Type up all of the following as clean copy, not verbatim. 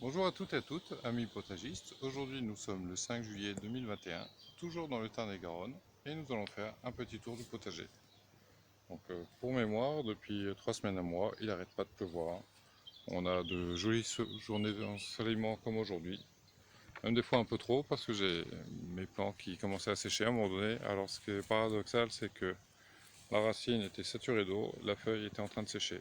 Bonjour à toutes et à toutes, amis potagistes. Aujourd'hui nous sommes le 5 juillet 2021, toujours dans le Tarn-et-Garonne, et nous allons faire un petit tour du potager. Pour mémoire, depuis 3 semaines à mois, il n'arrête pas de pleuvoir. On a de jolies journées d'ensoleillement comme aujourd'hui, même des fois un peu trop parce que j'ai mes plants qui commençaient à sécher à un moment donné. Alors ce qui est paradoxal, c'est que la racine était saturée d'eau, la feuille était en train de sécher.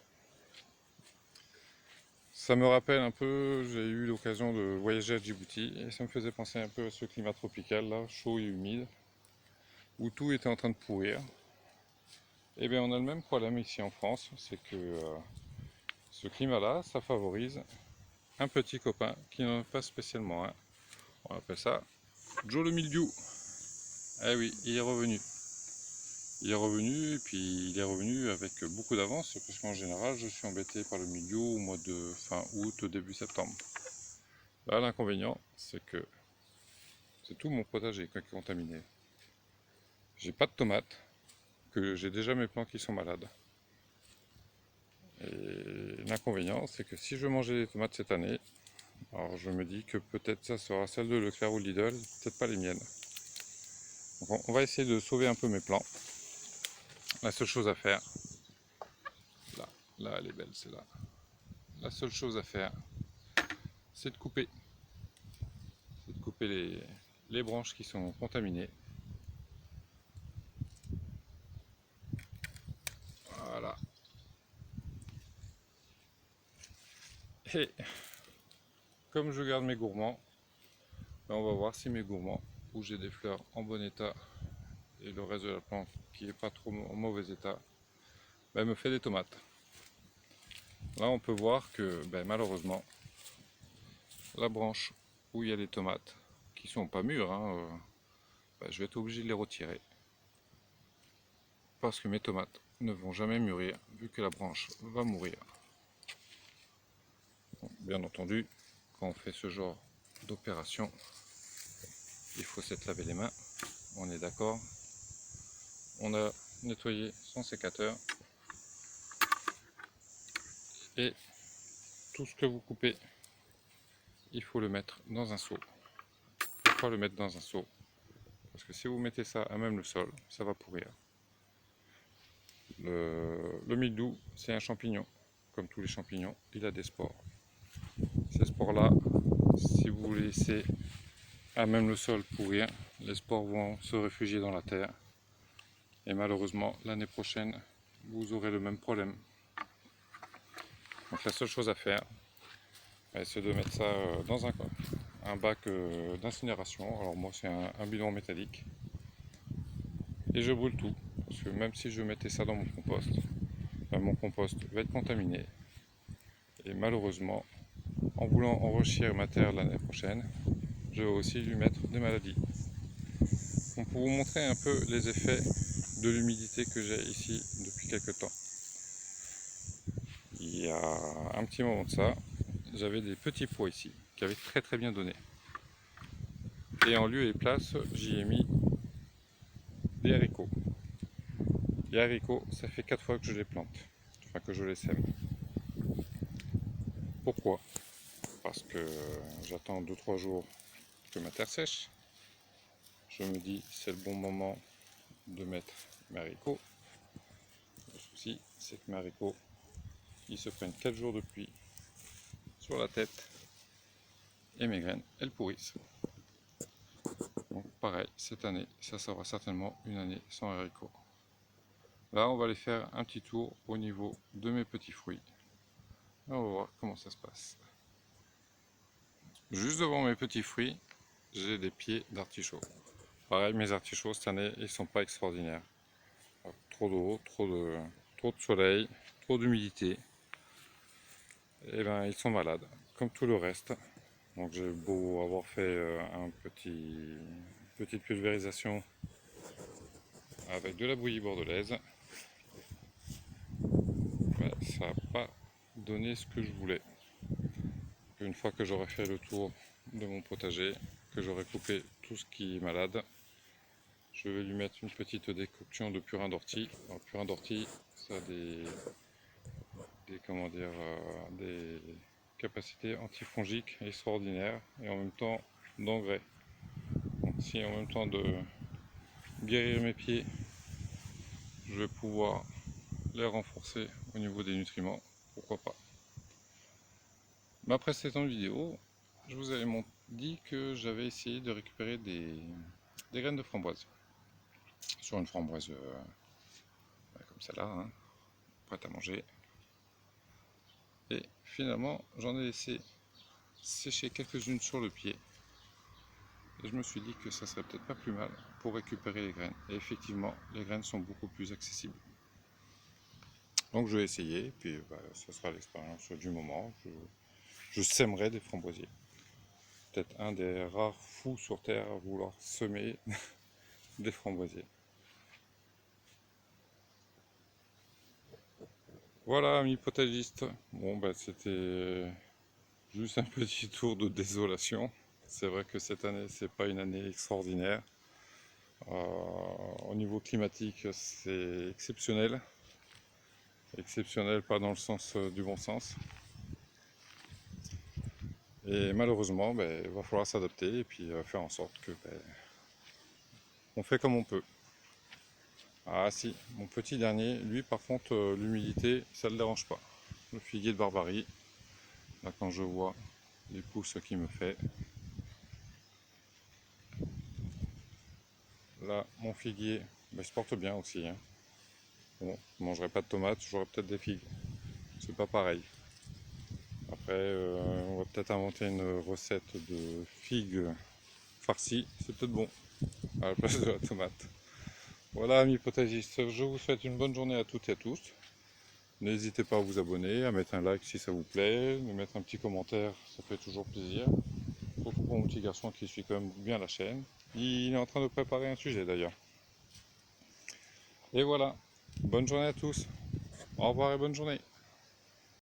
Ça me rappelle un peu, j'ai eu l'occasion de voyager à Djibouti et ça me faisait penser un peu à ce climat tropical là, chaud et humide, où tout était en train de pourrir. Et bien on a le même problème ici en France, c'est que ce climat-là, ça favorise un petit copain qui n'en a pas spécialement un. On appelle ça Joe le mildiou. Eh oui, il est revenu. Il est revenu et puis il est revenu avec beaucoup d'avance, parce qu'en général je suis embêté par le mildiou au mois de fin août, début septembre. Là l'inconvénient, c'est que c'est tout mon potager qui est contaminé. J'ai pas de tomates, que j'ai déjà mes plants qui sont malades. Et l'inconvénient, c'est que si je veux manger des tomates cette année, alors je me dis que peut-être ça sera celle de Leclerc ou Lidl, peut-être pas les miennes. Donc on va essayer de sauver un peu mes plants. La seule chose à faire, là, là elle est belle celle-là. La seule chose à faire, c'est de couper. C'est de couper les branches qui sont contaminées. Voilà. Et comme je garde mes gourmands, ben on va voir si mes gourmands, où j'ai des fleurs en bon état et le reste de la plante qui n'est pas trop en mauvais état, ben me fait des tomates. Là on peut voir que ben, malheureusement la branche où il y a les tomates qui sont pas mûres, ben, je vais être obligé de les retirer parce que mes tomates ne vont jamais mûrir vu que la branche va mourir. Bon, bien entendu, quand on fait ce genre d'opération, il faut s'être lavé les mains, on est d'accord. On a nettoyé son sécateur et tout ce que vous coupez, il faut le mettre dans un seau. Pourquoi le mettre dans un seau? Parce que si vous mettez ça à même le sol, ça va pourrir. Le mildiou, c'est un champignon. Comme tous les champignons, il a des spores. Ces spores-là, si vous les laissez à même le sol pourrir, les spores vont se réfugier dans la terre. Et malheureusement, l'année prochaine, vous aurez le même problème. Donc la seule chose à faire, c'est de mettre ça dans un bac d'incinération. Alors moi, c'est un bidon métallique. Et je brûle tout. Parce que même si je mettais ça dans mon compost va être contaminé. Et malheureusement, en voulant enrichir ma terre l'année prochaine, je vais aussi lui mettre des maladies. Donc pour vous montrer un peu les effets de l'humidité que j'ai ici depuis quelques temps. Il y a un petit moment de ça, j'avais des petits pois ici qui avaient très bien donné. Et en lieu et place, j'y ai mis des haricots. Les haricots, ça fait 4 fois que je les plante, enfin que je les sème. Pourquoi? Parce que j'attends 2-3 jours que ma terre sèche. Je me dis c'est le bon moment de mettre mes haricots. Le souci, c'est que mes haricots, ils se prennent 4 jours de pluie sur la tête et mes graines, elles pourrissent. Donc pareil, cette année, ça sera certainement une année sans haricots. Là, on va aller faire un petit tour au niveau de mes petits fruits. Et on va voir comment ça se passe. Juste devant mes petits fruits, j'ai des pieds d'artichaut. Pareil, mes artichauts cette année, ils sont pas extraordinaires. Trop d'eau, trop de soleil, trop d'humidité. Et ben, ils sont malades, comme tout le reste. Donc j'ai beau avoir fait petite pulvérisation avec de la bouillie bordelaise, ben, ça n'a pas donné ce que je voulais. Une fois que j'aurai fait le tour de mon potager, que j'aurai coupé tout ce qui est malade, je vais lui mettre une petite décoction de purin d'ortie. Alors, purin d'ortie, ça a des comment dire, capacité antifongique extraordinaire et en même temps d'engrais. Donc si en même temps de guérir mes pieds, je vais pouvoir les renforcer au niveau des nutriments, pourquoi pas. Ma précédente vidéo, je vous avais dit que j'avais essayé de récupérer des graines de framboise sur une framboise comme celle-là, hein, prête à manger. Et finalement, j'en ai laissé sécher quelques-unes sur le pied. Et je me suis dit que ça serait peut-être pas plus mal pour récupérer les graines. Et effectivement, les graines sont beaucoup plus accessibles. Donc je vais essayer, puis ça sera l'expérience du moment. Je sèmerai des framboisiers. Peut-être un des rares fous sur Terre à vouloir semer des framboisiers. Voilà, amis potagistes. Bon, c'était juste un petit tour de désolation. C'est vrai que cette année, c'est pas une année extraordinaire. Au niveau climatique, c'est exceptionnel. Exceptionnel, pas dans le sens du bon sens. Et malheureusement, il va falloir s'adapter et puis faire en sorte que on fait comme on peut. Ah si, mon petit dernier, lui par contre, l'humidité, ça ne le dérange pas. Le figuier de Barbarie, là quand je vois les pousses qu'il me fait, là mon figuier, il se porte bien aussi. Hein. Bon, je ne mangerai pas de tomates, j'aurai peut-être des figues. C'est pas pareil. Après, on va peut-être inventer une recette de figues farcies, c'est peut-être bon, à la place de la tomate. Voilà, amis potagistes, je vous souhaite une bonne journée à toutes et à tous. N'hésitez pas à vous abonner, à mettre un like si ça vous plaît, de mettre un petit commentaire, ça fait toujours plaisir. Surtout pour mon petit garçon qui suit quand même bien la chaîne. Il est en train de préparer un sujet d'ailleurs. Et voilà, bonne journée à tous. Au revoir et bonne journée.